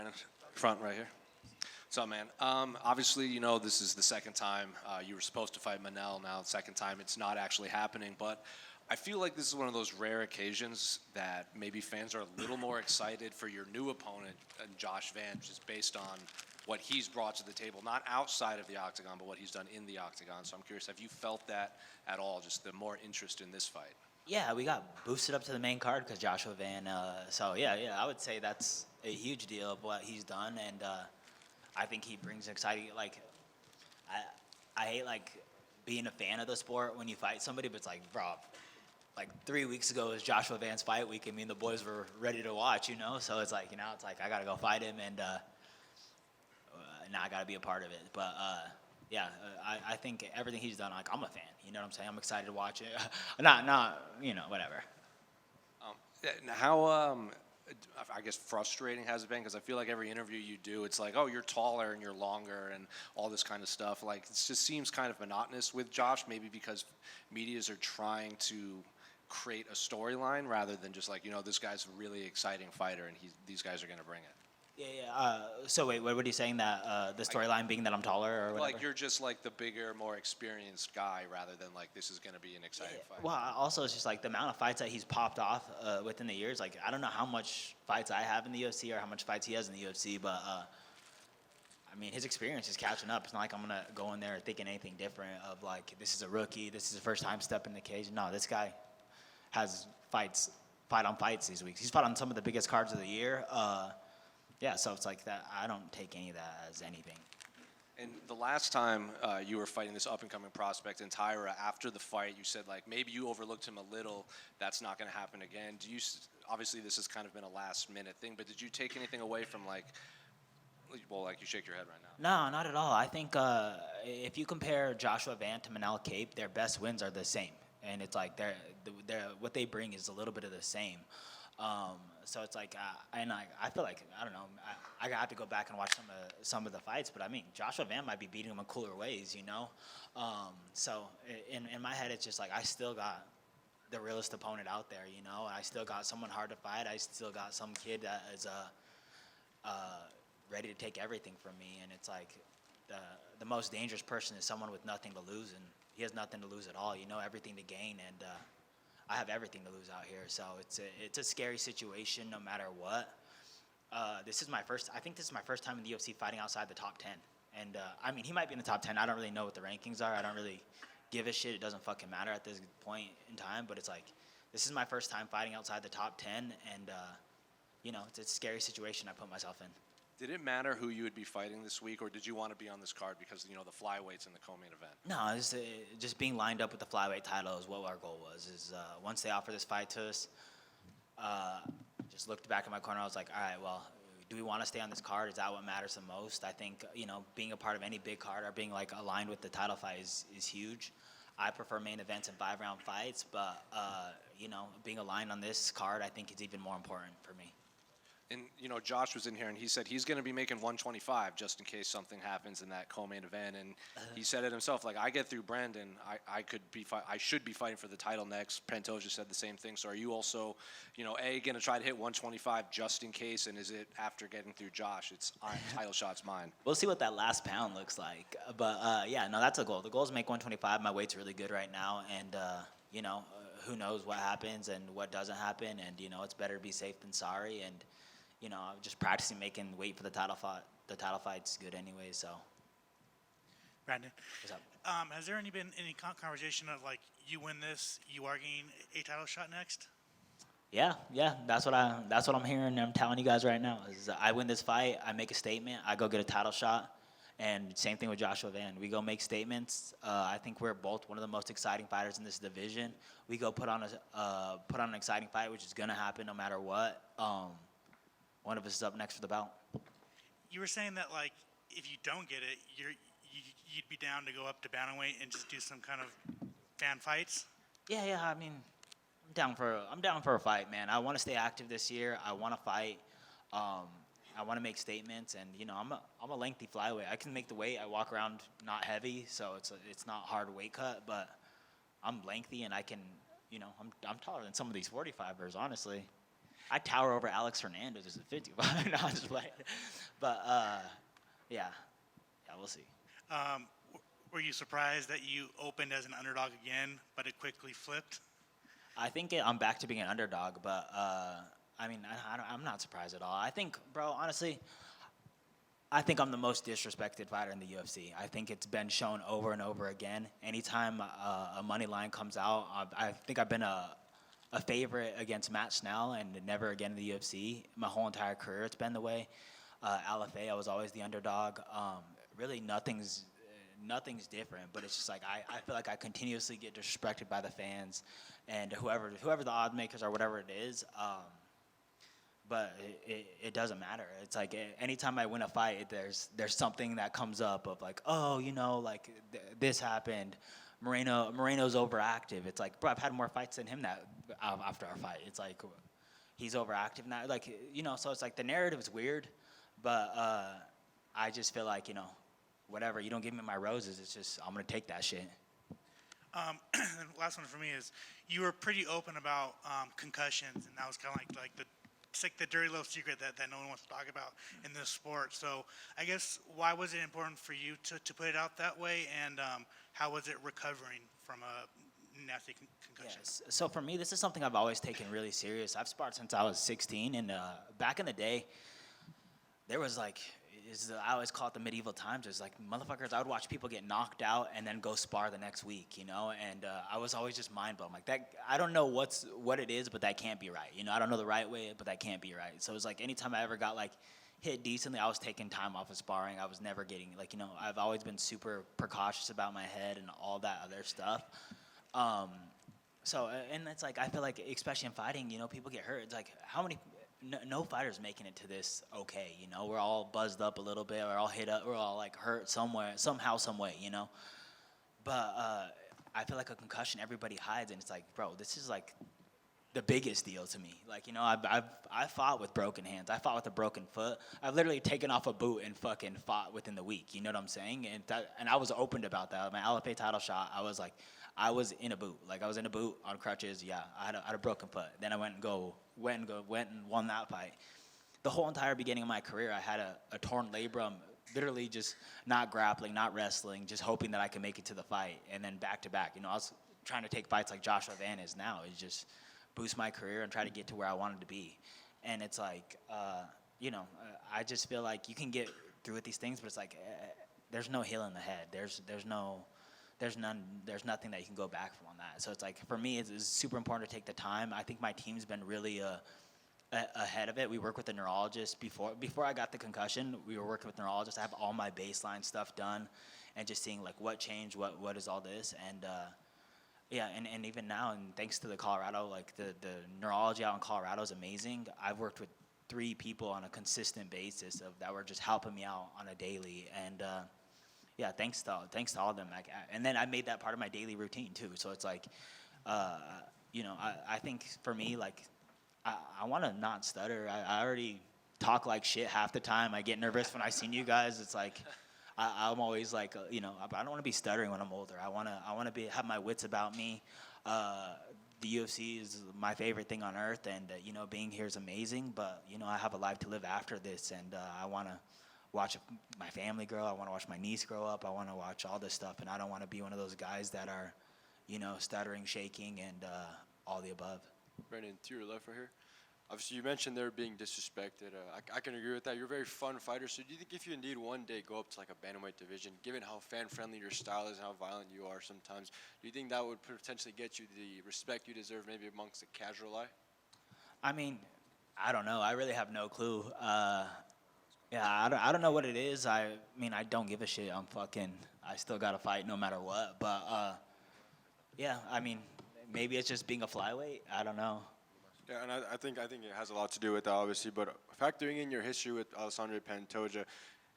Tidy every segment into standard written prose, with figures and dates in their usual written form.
Brandon. Front right here. What's up, man? Obviously, this is the second time you were supposed to fight Manel. Now, the second time it's not actually happening. But I feel like this is one of those rare occasions that maybe fans are a little more excited for your new opponent, Josh Van, just based on what he's brought to the table, not outside of the octagon, but what he's done in the octagon. So I'm curious, have you felt that at all, just the more interest in this fight? Yeah, we got boosted up to the main card because Joshua Van. So I would say that's a huge deal of what he's done, and I think he brings exciting. Like, I hate being a fan of the sport when you fight somebody, but it's like, bro, like 3 weeks ago was Joshua Van's fight week. I mean, the boys were ready to watch, So it's like, I gotta go fight him, and now I gotta be a part of it. But I think everything he's done, I'm a fan. You know what I'm saying? I'm excited to watch it. not whatever. How, I guess, frustrating has it been? Because I feel like every interview you do, it's like, oh, you're taller and you're longer and all this kind of stuff. Like, it just seems kind of monotonous with Josh, maybe because medias are trying to create a storyline rather than just this guy's a really exciting fighter and these guys are going to bring it. Yeah. So wait, what are you saying? That the storyline being that I'm taller or whatever? Like you're just the bigger, more experienced guy rather than this is going to be an exciting fight. Well, also it's just the amount of fights that he's popped off within the years. I don't know how much fights I have in the UFC or how much fights he has in the UFC, but I mean his experience is catching up. It's not like I'm gonna go in there thinking anything different of this is a rookie, this is his first time stepping in the cage. No, this guy has fight on fights these weeks. He's fought on some of the biggest cards of the year. So it's like that. I don't take any of that as anything. And the last time you were fighting this up-and-coming prospect in Tyra, after the fight, you said maybe you overlooked him a little. That's not going to happen again. Obviously this has kind of been a last-minute thing, but did you take anything away from you shake your head right now? No, not at all. I think if you compare Joshua Van to Manel Cape, their best wins are the same, and it's they're what they bring is a little bit of the same. So it's and I feel I don't know. I have to go back and watch some of the fights, but I mean Joshua Van might be beating him in cooler ways, So in my head, it's just I still got the realest opponent out there, I still got someone hard to fight. I still got some kid that is ready to take everything from me, and it's the most dangerous person is someone with nothing to lose, and he has nothing to lose at all, everything to gain, and I have everything to lose out here, so it's a scary situation no matter what. This is my first time in the UFC fighting outside the top 10, and I mean he might be in the top 10. I don't really know what the rankings are. I don't really give a shit. It doesn't fucking matter at this point in time. But it's this is my first time fighting outside the top 10, and it's a scary situation I put myself in. Did it matter who you would be fighting this week, or did you want to be on this card because the flyweights in the co-main event? No, just being lined up with the flyweight title is what our goal was. Once they offered this fight to us, just looked back in my corner. I was like, all right, well, do we want to stay on this card? Is that what matters the most? I think being a part of any big card or being aligned with the title fight is huge. I prefer main events and 5-round fights, but being aligned on this card, I think is even more important for me. And, Josh was in here, and he said he's going to be making 125 just in case something happens in that co-main event. And he said it himself, I get through Brandon, I should be fighting for the title next. Pantoja said the same thing. So are you also, going to try to hit 125 just in case? And is it after getting through Josh, it's title shot's mine? We'll see what that last pound looks like. But, that's a goal. The goal is to make 125. My weight's really good right now. And, who knows what happens and what doesn't happen. And, it's better to be safe than sorry. And, just practicing making weight for the title fight. The title fight's good anyway, so. Brandon, what's up? Has there been any conversation of you win this, you are getting a title shot next? Yeah, that's what I'm hearing. And I'm telling you guys right now is I win this fight, I make a statement, I go get a title shot, and same thing with Joshua Van. We go make statements. I think we're both one of the most exciting fighters in this division. We go put on an exciting fight, which is gonna happen no matter what. One of us is up next for the belt. You were saying that if you don't get it, you'd be down to go up to bantamweight and just do some kind of fan fights. Yeah. I mean, I'm down for a fight, man. I want to stay active this year. I want to fight. I want to make statements, and I'm a lengthy flyweight. I can make the weight. I walk around not heavy, so it's not hard weight cut, but I'm lengthy and I can, I'm taller than some of these 45ers, honestly. I tower over Alex Hernandez as a 55. No, I'm just playing. But yeah, we'll see. Were you surprised that you opened as an underdog again, but it quickly flipped? I think I'm back to being an underdog, but I mean, I'm not surprised at all. I think, bro, honestly, I think I'm the most disrespected fighter in the UFC. I think it's been shown over and over again. Anytime a money line comes out, I think I've been a favorite against Matt Snell and never again in the UFC. My whole entire career, it's been the way. LFA, I was always the underdog. Really, nothing's different, but it's just like I feel like I continuously get disrespected by the fans and whoever the odd makers or whatever it is. But it doesn't matter. It's like anytime I win a fight, there's something that comes up of like, oh, like this happened. Moreno's overactive. It's like, bro, I've had more fights than him after our fight. It's like he's overactive now. Like, so it's like the narrative is weird, but I just feel like, whatever, you don't give me my roses, it's just I'm gonna take that shit. And last one for me is you were pretty open about concussions, and that was kind of like it's like the dirty little secret that no one wants to talk about in this sport. So I guess why was it important for you to put it out that way, and how was it recovering from a nasty concussion? Yes. So for me, this is something I've always taken really serious. I've sparred since I was 16, and back in the day, there was like, I always call it the medieval times. It's like, motherfuckers, I would watch people get knocked out and then go spar the next week, and I was always just mind blown. Like that, I don't know what it is, but that can't be right. I don't know the right way, but that can't be right. So it was like anytime I ever got like hit decently, I was taking time off of sparring. I was never getting like, I've always been super precautious about my head and all that other stuff. So, and it's like, I feel like, especially in fighting, people get hurt. It's like, how many... No fighter's making it to this okay, We're all buzzed up a little bit. We're all hit up. We're all like hurt somewhere, somehow, some way, But I feel like a concussion, everybody hides, and it's like, bro, this is like the biggest deal to me. Like, I've fought with broken hands. I fought with a broken foot. I've literally taken off a boot and fucking fought within the week. You know what I'm saying? And I was open about that. My LFA title shot, I was like, I was in a boot. Like, I was in a boot on crutches. Yeah, I had a broken foot. Then I went and won that fight. The whole entire beginning of my career, I had a torn labrum, literally just not grappling, not wrestling, just hoping that I could make it to the fight. And then back to back, I was trying to take fights like Joshua Van is now. It's just boost my career and try to get to where I wanted to be. And it's like, I just feel like you can get through with these things, but it's like, there's no hill in the head. There's nothing that you can go back from on that. So it's like, for me, it's super important to take the time. I think my team's been really ahead of it. We work with a neurologist before I got the concussion. We were working with neurologists. I have all my baseline stuff done, and just seeing like what changed, what is all this, and and even now, and thanks to the Colorado, like the neurology out in Colorado is amazing. I've worked with 3 people on a consistent basis that were just helping me out on a daily, and thanks to all of them. Like, and then I made that part of my daily routine too. So it's like, I think for me, like, I want to not stutter. I already talk like shit half the time. I get nervous when I see you guys. It's like, I'm always like, I don't want to be stuttering when I'm older. I want to have my wits about me. The UFC is my favorite thing on earth, and being here is amazing. But I have a life to live after this, and I want to watch my family grow. I want to watch my niece grow up. I want to watch all this stuff, and I don't want to be one of those guys that are, stuttering, shaking, and all the above. Brandon, to your left right here. Obviously, you mentioned they're being disrespected. I can agree with that. You're a very fun fighter. So do you think if you indeed one day go up to like a bantamweight division, given how fan-friendly your style is and how violent you are sometimes, do you think that would potentially get you the respect you deserve maybe amongst the casual eye? I mean, I don't know. I really have no clue. I don't know what it is. I mean, I don't give a shit. I still got to fight no matter what. But, I mean, maybe it's just being a flyweight. I don't know. Yeah, and I think it has a lot to do with that, obviously. But factoring in your history with Alessandro Pantoja,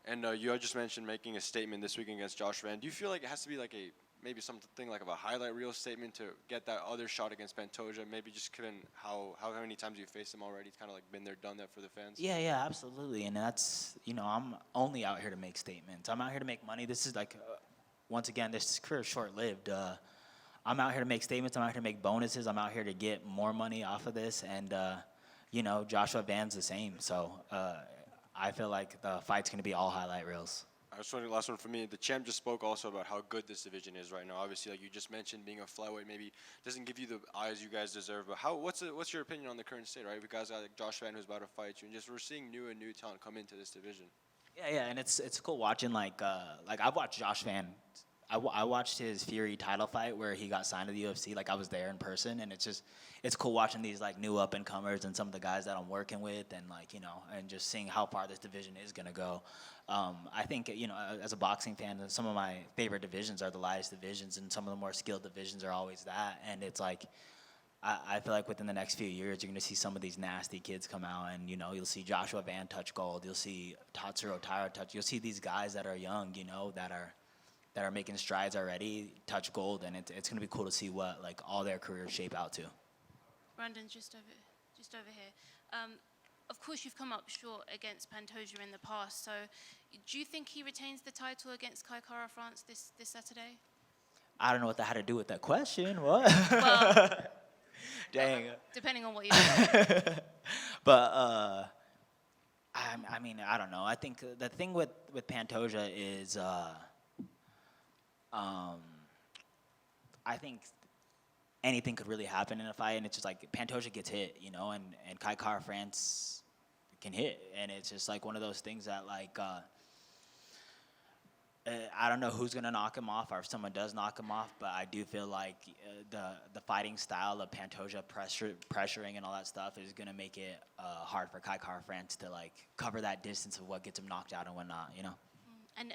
and you had just mentioned making a statement this week against Josh Van, do you feel like it has to be like maybe something like of a highlight reel statement to get that other shot against Pantoja? Maybe just given how many times you faced him already, it's kind of like been there, done that for the fans. Yeah, absolutely. And that's, I'm only out here to make statements. I'm out here to make money. This is like, once again, this career is short-lived. I'm out here to make statements. I'm out here to make bonuses. I'm out here to get more money off of this. And, Joshua Van's the same. So I feel like the fight's going to be all highlight reels. I was wondering, last one for me. The champ just spoke also about how good this division is right now. Obviously, like you just mentioned, being a flyweight maybe doesn't give you the eyes you guys deserve. But what's your opinion on the current state, right? We guys got like Josh Van who's about to fight you, and just we're seeing new talent come into this division. Yeah, and it's cool watching like I've watched Josh Van. I watched his Fury title fight where he got signed to the UFC. Like I was there in person, and it's cool watching these like new up and comers and some of the guys that I'm working with, and like and just seeing how far this division is gonna go. I think as a boxing fan, some of my favorite divisions are the lightest divisions, and some of the more skilled divisions are always that. And it's like I feel like within the next few years, you're gonna see some of these nasty kids come out, and you'll see Joshua Van touch gold. You'll see Tatsuro Taira touch. You'll see these guys that are young, that are making strides already touch gold, and it's gonna be cool to see what like all their careers shape out to. Brandon, just over here. Of course, you've come up short against Pantoja in the past. So, do you think he retains the title against Kai Kara France this Saturday? I don't know what that had to do with that question. What? Well, Dang. depending on what you think. But I mean, I don't know. I think the thing with Pantoja is I think anything could really happen in a fight, and it's just like Pantoja gets hit, and Kai Kara France can hit, and it's just like one of those things that like I don't know who's gonna knock him off, or if someone does knock him off, but I do feel like the fighting style of Pantoja pressuring and all that stuff is gonna make it hard for Kai Kara France to like cover that distance of what gets him knocked out and whatnot, And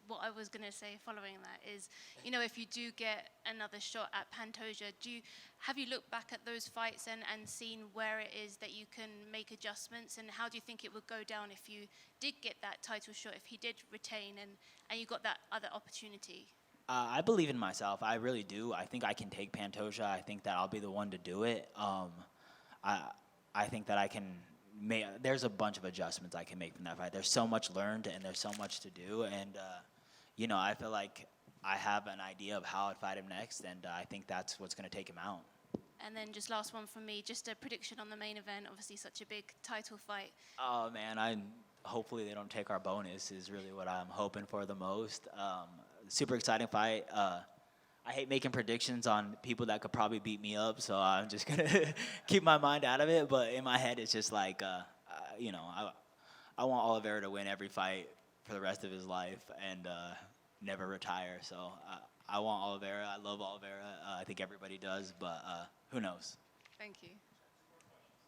what I was going to say following that is, if you do get another shot at Pantoja, have you looked back at those fights and seen where it is that you can make adjustments? And how do you think it would go down if you did get that title shot, if he did retain and you got that other opportunity? I believe in myself. I really do. I think I can take Pantoja. I think that I'll be the one to do it. I think that I can. There's a bunch of adjustments I can make from that fight. There's so much learned, and there's so much to do, and I feel like I have an idea of how I'd fight him next, and I think that's what's going to take him out. And then just last one from me, just a prediction on the main event. Obviously, such a big title fight. Oh man, hopefully they don't take our bonus is really what I'm hoping for the most. Super exciting fight. I hate making predictions on people that could probably beat me up, so I'm just gonna keep my mind out of it. But in my head, it's just like, I want Oliveira to win every fight for the rest of his life and never retire. So I want Oliveira. I love Oliveira. I think everybody does, but who knows? Thank you.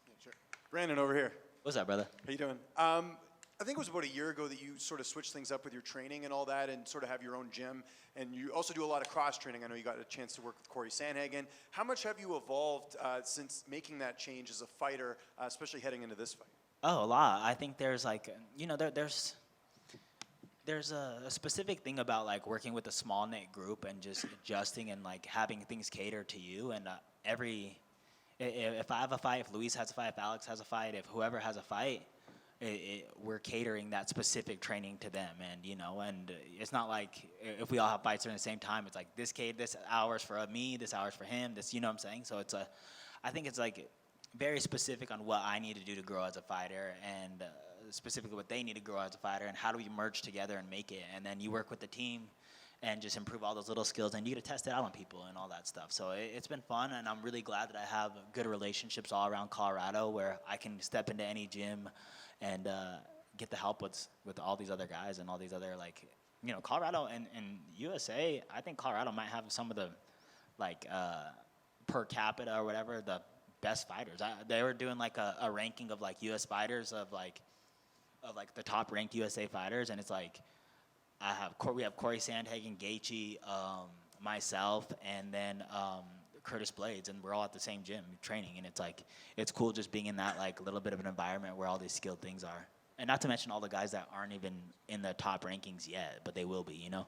Yeah, sure. Brandon over here. What's up, brother? How you doing? I think it was about a year ago that you sort of switched things up with your training and all that, and sort of have your own gym. And you also do a lot of cross training. I know you got a chance to work with Corey Sandhagen. How much have you evolved since making that change as a fighter, especially heading into this fight? Oh, a lot. I think there's like, there's a specific thing about like working with a small knit group and just adjusting and like having things cater to you. And if I have a fight, if Luis has a fight, if Alex has a fight, if whoever has a fight, we're catering that specific training to them. And it's not like if we all have fights during the same time, it's like this hour's for me, this hour's for him, this, what I'm saying? So I think it's like very specific on what I need to do to grow as a fighter, and specifically what they need to grow as a fighter, and how do we merge together and make it. And then you work with the team and just improve all those little skills, and you get to test it out on people and all that stuff. So it's been fun, and I'm really glad that I have good relationships all around Colorado where I can step into any gym and get the help with all these other guys and all these other, like, Colorado and USA. I think Colorado might have some of the, like, per capita or whatever, the best fighters. They were doing like a ranking of like US fighters of the top ranked USA fighters, and it's like we have Corey Sandhagen, Gaethje, myself, and then Curtis Blades, and we're all at the same gym training, and it's cool just being in that like little bit of an environment where all these skilled things are, and not to mention all the guys that aren't even in the top rankings yet, but they will be, Yeah,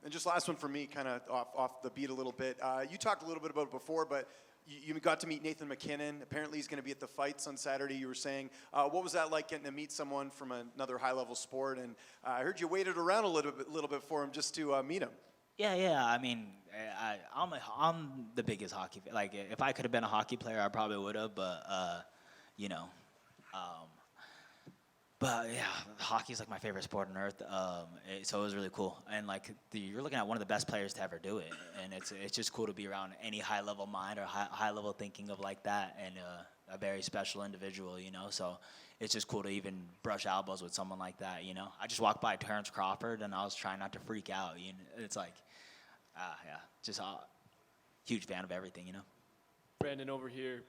and just last one for me, kind of off the beat a little bit. You talked a little bit about it before, but you got to meet Nathan McKinnon. Apparently he's going to be at the fights on Saturday, you were saying. What was that like, getting to meet someone from another high-level sport? And I heard you waited around a little bit for him just to meet him. Yeah. I mean, I'm the biggest hockey fan. Like, if I could have been a hockey player, I probably would have. But But yeah, hockey is like my favorite sport on earth. So it was really cool, and like you're looking at one of the best players to ever do it, and it's just cool to be around any high level mind or high level thinking of like that, and a very special individual, you know. So it's just cool to even brush elbows with someone like that, you know. I just walked by Terrence Crawford, and I was trying not to freak out. You know, it's like, yeah, just a huge fan of everything, you know. Brandon, over here,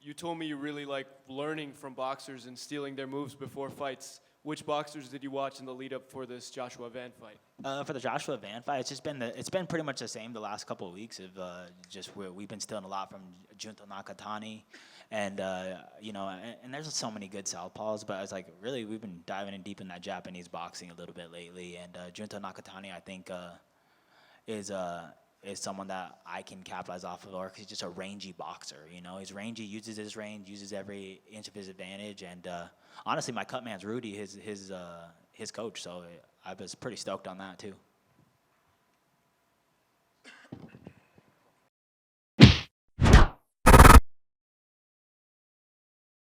you told me you really like learning from boxers and stealing their moves before fights. Which boxers did you watch in the lead up for this Joshua Van fight? For the Joshua Van fight, it's been pretty much the same the last couple of weeks. Of just where we've been stealing a lot from Junto Nakatani, and you know, and there's so many good southpaws. But I was like, really, we've been diving in deep in that Japanese boxing a little bit lately. And Junto Nakatani, I think, is someone that I can capitalize off of, or he's just a rangy boxer. You know, he's rangy, uses his range, uses every inch of his advantage, and honestly, my cut man's Rudy, his coach. So I was pretty stoked on that too.